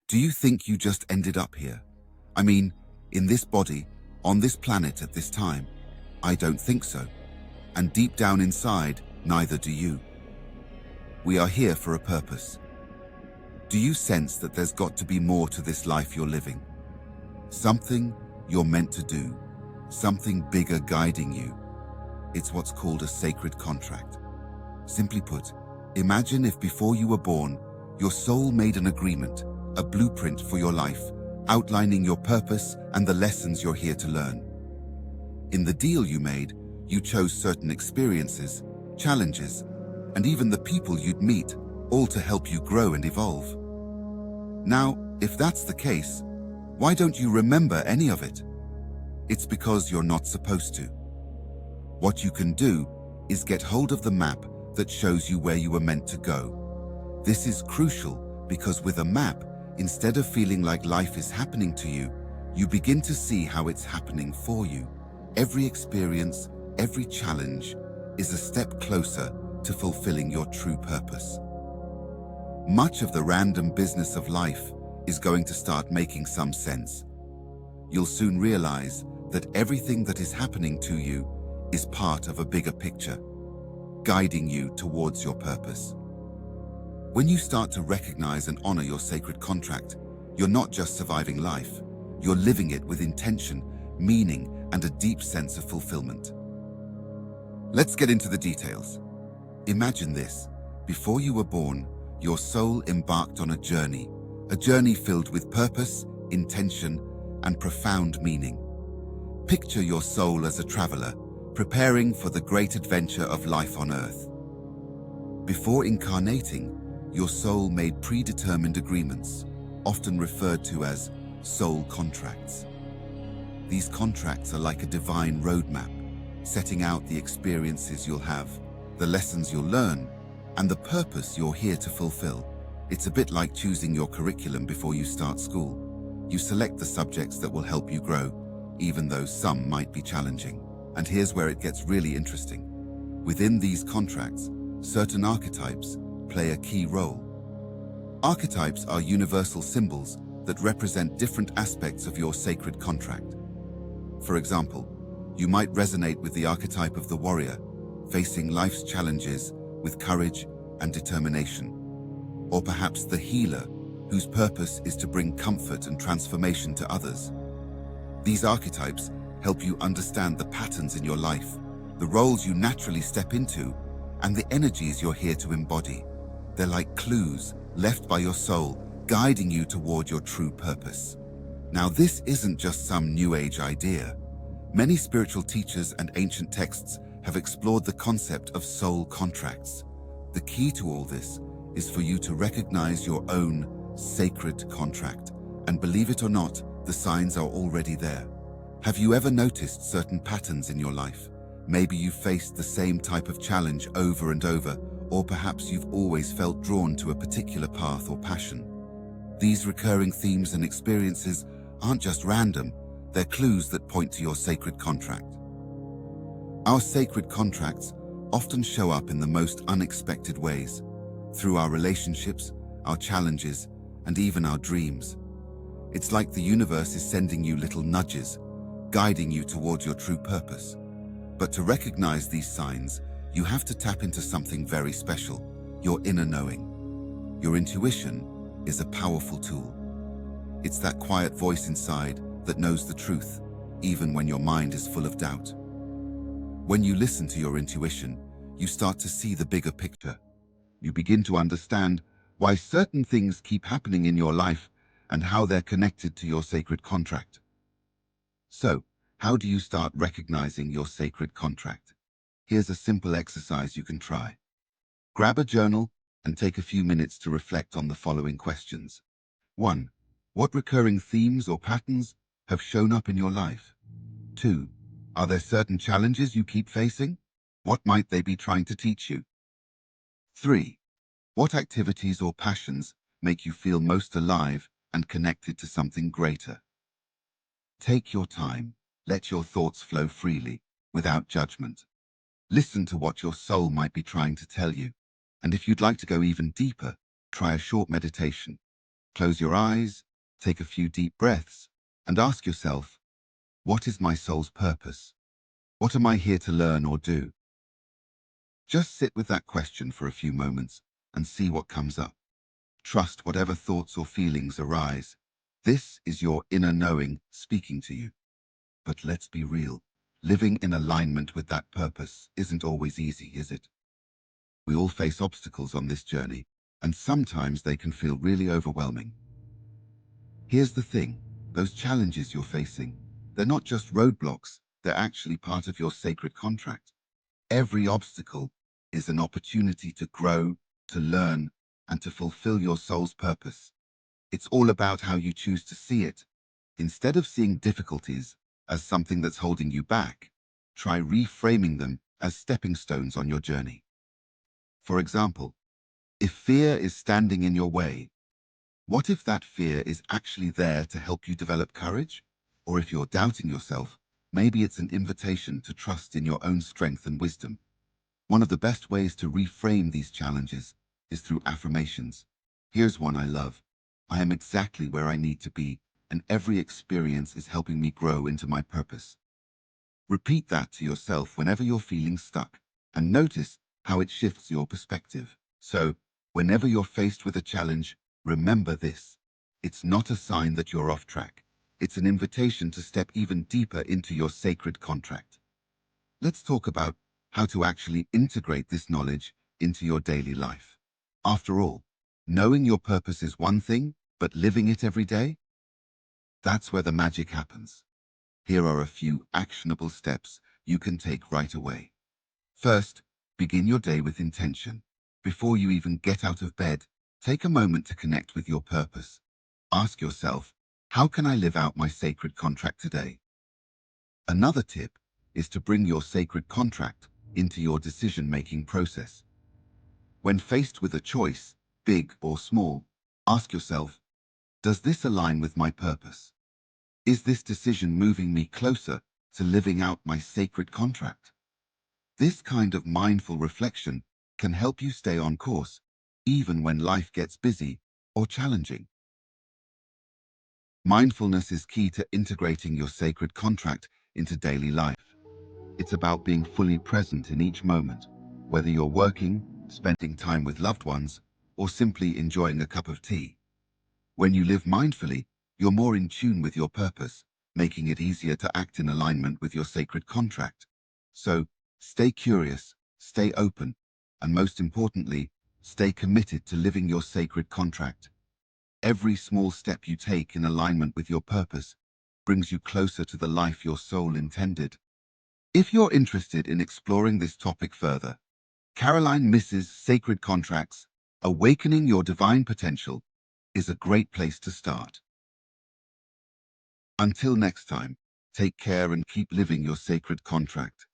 Do you think you just ended up here? I mean, in this body, on this planet at this time? I don't think so. And deep down inside, neither do you. We are here for a purpose. Do you sense that there's got to be more to this life you're living? Something you're meant to do, something bigger guiding you. It's what's called a sacred contract. Simply put, imagine if before you were born, your soul made an agreement, a blueprint for your life, outlining your purpose and the lessons you're here to learn. In the deal you made, you chose certain experiences, challenges, and even the people you'd meet, all to help you grow and evolve. Now, if that's the case, why don't you remember any of it? It's because you're not supposed to. What you can do is get hold of the map that shows you where you were meant to go. This is crucial because with a map, instead of feeling like life is happening to you, you begin to see how it's happening for you. Every experience, every challenge is a step closer to fulfilling your true purpose. Much of the random business of life is going to start making some sense. You'll soon realize that everything that is happening to you is part of a bigger picture, guiding you towards your purpose. When you start to recognize and honor your sacred contract, you're not just surviving life, you're living it with intention, meaning, and a deep sense of fulfillment. Let's get into the details. Imagine this. Before you were born, your soul embarked on a journey filled with purpose, intention, and profound meaning. Picture your soul as a traveler, preparing for the great adventure of life on Earth. Before incarnating, your soul made predetermined agreements, often referred to as soul contracts. These contracts are like a divine roadmap, setting out the experiences you'll have, the lessons you'll learn, and the purpose you're here to fulfill. It's a bit like choosing your curriculum before you start school. You select the subjects that will help you grow, even though some might be challenging. And here's where it gets really interesting. Within these contracts, certain archetypes play a key role. Archetypes are universal symbols that represent different aspects of your sacred contract. For example, you might resonate with the archetype of the warrior, facing life's challenges with courage and determination. Or perhaps the healer, whose purpose is to bring comfort and transformation to others. These archetypes help you understand the patterns in your life, the roles you naturally step into, and the energies you're here to embody. They're like clues left by your soul, guiding you toward your true purpose. Now, this isn't just some New Age idea. Many spiritual teachers and ancient texts have explored the concept of soul contracts. The key to all this is for you to recognize your own sacred contract. And believe it or not, the signs are already there. Have you ever noticed certain patterns in your life? Maybe you've faced the same type of challenge over and over, or perhaps you've always felt drawn to a particular path or passion. These recurring themes and experiences aren't just random, they're clues that point to your sacred contract. Our sacred contracts often show up in the most unexpected ways, through our relationships, our challenges, and even our dreams. It's like the universe is sending you little nudges, guiding you towards your true purpose. But to recognize these signs, you have to tap into something very special, your inner knowing. Your intuition is a powerful tool. It's that quiet voice inside that knows the truth, even when your mind is full of doubt. When you listen to your intuition, you start to see the bigger picture. You begin to understand why certain things keep happening in your life and how they're connected to your sacred contract. So, how do you start recognizing your sacred contract? Here's a simple exercise you can try. Grab a journal and take a few minutes to reflect on the following questions. 1. What recurring themes or patterns have shown up in your life? 2. Are there certain challenges you keep facing? What might they be trying to teach you? 3. What activities or passions make you feel most alive and connected to something greater? Take your time. Let your thoughts flow freely, without judgment. Listen to what your soul might be trying to tell you. And if you'd like to go even deeper, try a short meditation. Close your eyes, take a few deep breaths, and ask yourself, what is my soul's purpose? What am I here to learn or do? Just sit with that question for a few moments and see what comes up. Trust whatever thoughts or feelings arise. This is your inner knowing speaking to you. But let's be real. Living in alignment with that purpose isn't always easy, is it? We all face obstacles on this journey, and sometimes they can feel really overwhelming. Here's the thing, those challenges you're facing, they're not just roadblocks, they're actually part of your sacred contract. Every obstacle is an opportunity to grow, to learn, and to fulfill your soul's purpose. It's all about how you choose to see it. Instead of seeing difficulties as something that's holding you back, try reframing them as stepping stones on your journey. For example, if fear is standing in your way, what if that fear is actually there to help you develop courage? Or if you're doubting yourself, maybe it's an invitation to trust in your own strength and wisdom. One of the best ways to reframe these challenges is through affirmations. Here's one I love. I am exactly where I need to be, and every experience is helping me grow into my purpose. Repeat that to yourself whenever you're feeling stuck, and notice how it shifts your perspective. So, whenever you're faced with a challenge, remember this. It's not a sign that you're off track. It's an invitation to step even deeper into your sacred contract. Let's talk about how to actually integrate this knowledge into your daily life. After all, knowing your purpose is one thing, but living it every day? That's where the magic happens. Here are a few actionable steps you can take right away. First, begin your day with intention. Before you even get out of bed, take a moment to connect with your purpose. Ask yourself, how can I live out my sacred contract today? Another tip is to bring your sacred contract into your decision-making process. When faced with a choice, big or small, ask yourself, does this align with my purpose? Is this decision moving me closer to living out my sacred contract? This kind of mindful reflection can help you stay on course, even when life gets busy or challenging. Mindfulness is key to integrating your sacred contract into daily life. It's about being fully present in each moment, whether you're working, spending time with loved ones, or simply enjoying a cup of tea. When you live mindfully, you're more in tune with your purpose, making it easier to act in alignment with your sacred contract. So, stay curious, stay open, and most importantly, stay committed to living your sacred contract. Every small step you take in alignment with your purpose brings you closer to the life your soul intended. If you're interested in exploring this topic further, Caroline Mrs. Sacred Contracts, Awakening Your Divine Potential, is a great place to start. Until next time, take care and keep living your sacred contract.